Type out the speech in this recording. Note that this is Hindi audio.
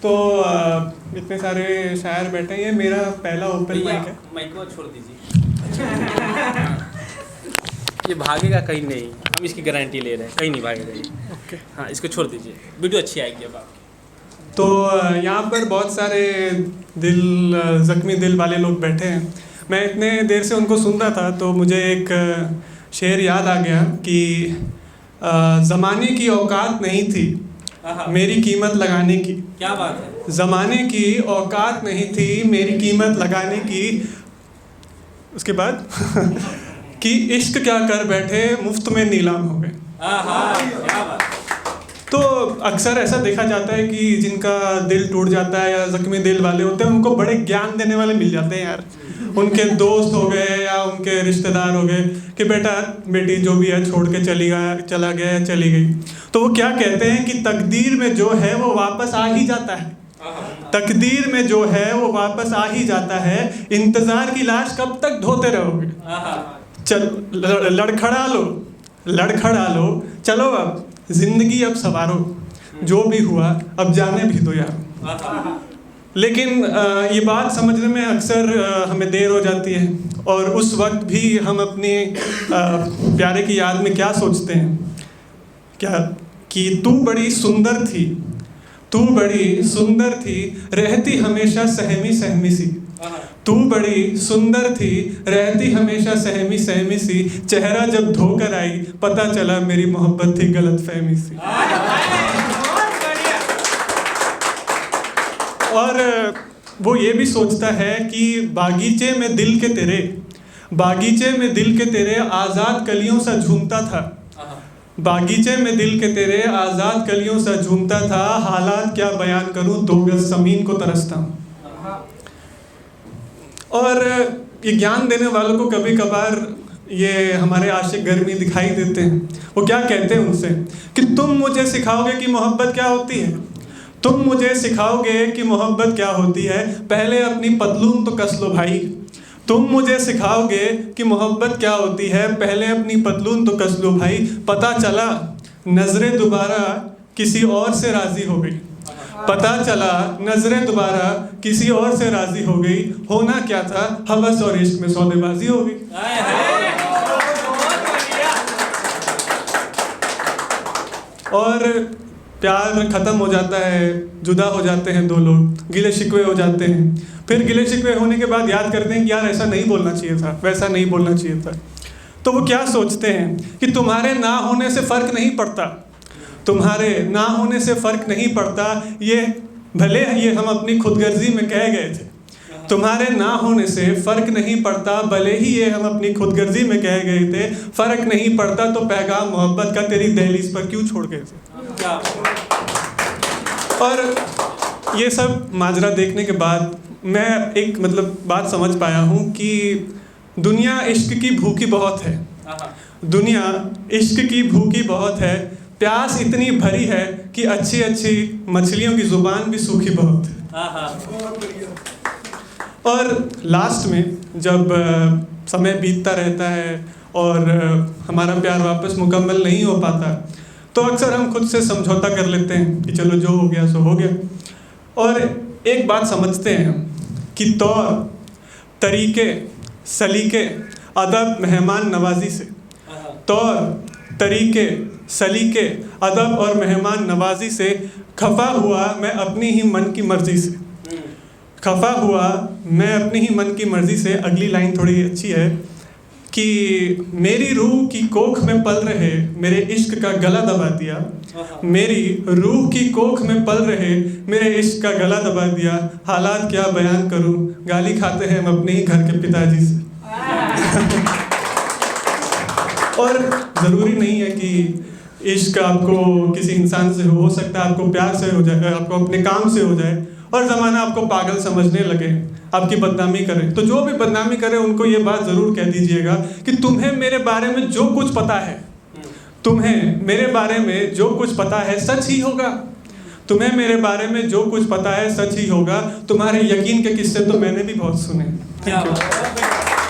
तो इतने सारे शायर बैठे हैं, ये मेरा पहला ओपन माइक है। माइक को छोड़ दीजिए। ये भागेगा कहीं नहीं, हम इसकी गारंटी ले रहे हैं, कहीं नहीं भागेगा ये। ओके हाँ, इसको छोड़ दीजिए, वीडियो अच्छी आएगी अब आपकी। तो यहाँ पर बहुत सारे जख्मी दिल वाले लोग बैठे हैं। मैं इतने देर से उनको सुन रहा था तो मुझे एक शेर याद आ गया कि ज़माने की औकात नहीं थी मेरी कीमत लगाने की। क्या बात है। ज़माने की औकात नहीं थी मेरी कीमत लगाने की। उसके बाद कि इश्क क्या कर बैठे मुफ्त में नीलाम हो गए। क्या बात। तो अक्सर ऐसा देखा जाता है कि जिनका दिल टूट जाता है या जख्मी दिल वाले होते हैं उनको बड़े ज्ञान देने वाले मिल जाते हैं यार। उनके दोस्त हो गए या उनके रिश्तेदार हो गए कि बेटा बेटी जो भी है छोड़ के चला गया या चली गई। तो वो क्या कहते हैं कि तकदीर में जो है वो वापस आ ही जाता है। तकदीर में जो है वो वापस आ ही जाता है। इंतज़ार की लाश कब तक ढोते रहोगे। चल लड़खड़ा लो चलो अब जिंदगी अब सवारो। जो भी हुआ अब जाने भी दो यार। लेकिन ये बात समझने में अक्सर हमें देर हो जाती है और उस वक्त भी हम अपने प्यारे की याद में क्या सोचते हैं क्या कि तू बड़ी सुंदर थी रहती हमेशा सहमी सहमी सी। तू बड़ी सुंदर थी रहती हमेशा सहमी सहमी सी। चेहरा जब धोकर आई पता चला मेरी मोहब्बत थी गलतफहमी सी। और वो ये भी सोचता है कि बागीचे में दिल के तेरे आज़ाद कलियों सा झूमता था। बागीचे में दिल के तेरे आज़ाद कलियों सा झूमता था। हालात क्या बयान करूं 2 गज ज़मीन को तरसता हूँ। और ये ज्ञान देने वालों को कभी कभार ये हमारे आशिक गर्मी दिखाई देते हैं। वो क्या कहते हैं उनसे कि तुम मुझे सिखाओगे कि मोहब्बत क्या होती है। तुम मुझे सिखाओगे कि मोहब्बत क्या होती है। पहले अपनी पतलून तो कस लो भाई। तुम मुझे सिखाओगे कि मोहब्बत क्या होती है। पहले अपनी पतलून तो कस लो भाई। पता चला नज़रें दोबारा किसी और से राज़ी हो गई। पता चला नज़रें दोबारा किसी और से राज़ी हो गई। होना क्या था हवस और इश्क में सौदेबाजी हो गई। और प्यार ख़त्म हो जाता है, जुदा हो जाते हैं 2 लोग, गिले शिकवे हो जाते हैं। फिर गिले शिकवे होने के बाद याद करते हैं कि यार ऐसा नहीं बोलना चाहिए था, वैसा नहीं बोलना चाहिए था। तो वो क्या सोचते हैं कि तुम्हारे ना होने से फ़र्क नहीं पड़ता। तुम्हारे ना होने से फ़र्क नहीं पड़ता। ये भले ये हम अपनी खुदगर्जी में कह गए थे। तुम्हारे ना होने से फ़र्क नहीं पड़ता। भले ही ये हम अपनी खुदगर्जी में कह गए थे। फ़र्क नहीं पड़ता तो पैगाम मोहब्बत का तेरी दहलीज पर क्यों छोड़ गए थे। और ये सब माजरा देखने के बाद मैं एक बात समझ पाया हूँ कि दुनिया इश्क की भूखी बहुत है। दुनिया इश्क की भूखी बहुत है। प्यास इतनी भरी है कि अच्छी अच्छी मछलियों की ज़ुबान भी सूखी बहुत है। और लास्ट में जब समय बीतता रहता है और हमारा प्यार वापस मुकम्मल नहीं हो पाता तो अक्सर हम खुद से समझौता कर लेते हैं कि चलो जो हो गया सो हो गया। और एक बात समझते हैं हम कि तौर तरीके सलीके अदब मेहमान नवाजी से। तौर तरीके सलीके अदब और मेहमान नवाजी से खफा हुआ मैं अपनी ही मन की मर्ज़ी से। खफा हुआ मैं अपनी ही मन की मर्ज़ी से। अगली लाइन थोड़ी अच्छी है कि मेरी रूह की कोख में पल रहे मेरे इश्क का गला दबा दिया। मेरी रूह की कोख में पल रहे मेरे इश्क का गला दबा दिया। हालात क्या बयान करूं गाली खाते हैं हम अपने ही घर के पिताजी से। और ज़रूरी नहीं है कि इश्क आपको किसी इंसान से हो सकता है आपको प्यार से हो जाए, आपको अपने काम से हो जाए और ज़माना आपको पागल समझने लगे, आपकी बदनामी करे। तो जो भी बदनामी करे उनको ये बात ज़रूर कह दीजिएगा कि तुम्हें मेरे बारे में जो कुछ पता है, तुम्हें मेरे बारे में जो कुछ पता है सच ही होगा। तुम्हें मेरे बारे में जो कुछ पता है सच ही होगा। तुम्हारे यकीन के किस्से तो मैंने भी बहुत सुने। Thank you.